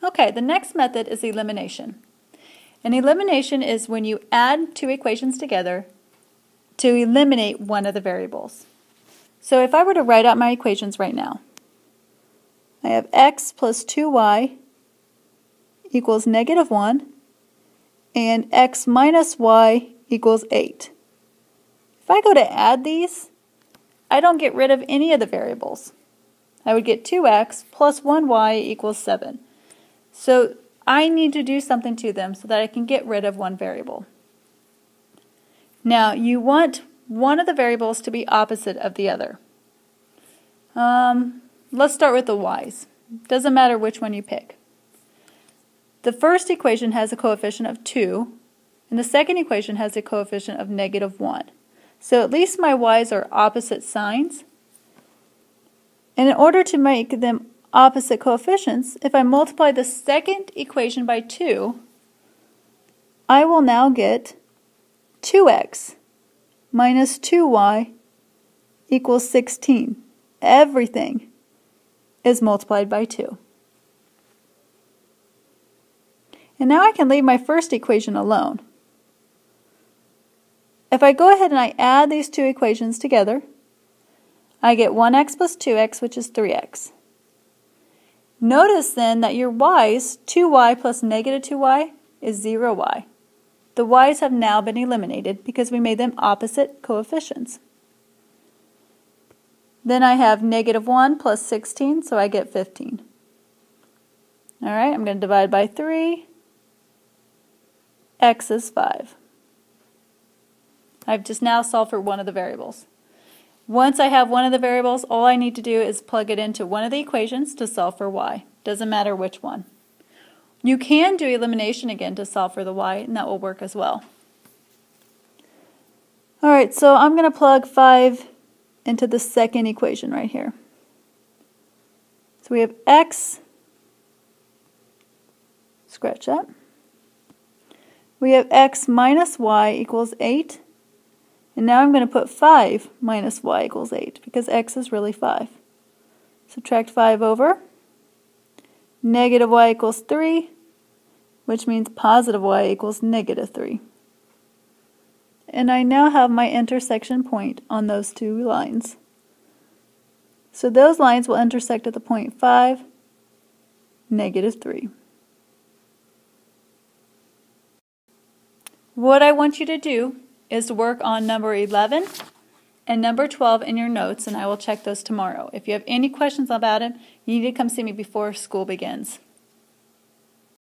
Okay, the next method is elimination. And elimination is when you add two equations together to eliminate one of the variables. So if I were to write out my equations right now, I have x plus 2y equals -1, and x minus y equals 8. If I go to add these, I don't get rid of any of the variables. I would get 2x plus 1y equals 7. So I need to do something to them so that I can get rid of one variable. Now, you want one of the variables to be opposite of the other. Let's start with the y's. Doesn't matter which one you pick. The first equation has a coefficient of 2, and the second equation has a coefficient of -1. So at least my y's are opposite signs. And in order to make them opposite coefficients, if I multiply the second equation by 2, I will now get 2x minus 2y equals 16. Everything is multiplied by 2. And now I can leave my first equation alone. If I go ahead and I add these two equations together, I get 1x plus 2x, which is 3x. Notice then that your y's, 2y plus -2y, is 0y. The y's have now been eliminated because we made them opposite coefficients. Then I have -1 plus 16, so I get 15. Alright, I'm going to divide by 3. X is 5. I've just now solved for one of the variables. Once I have one of the variables, all I need to do is plug it into one of the equations to solve for y. Doesn't matter which one. You can do elimination again to solve for the y, and that will work as well. Alright, so I'm going to plug 5 into the second equation right here. So we have x, scratch that. We have x minus y equals 8. And now I'm going to put 5 minus y equals 8 because x is really 5. Subtract 5 over. -y equals 3, which means positive y equals -3. And I now have my intersection point on those two lines. So those lines will intersect at the point 5, -3. What I want you to do is to work on number 11 and number 12 in your notes, and I will check those tomorrow. If you have any questions about them, you need to come see me before school begins.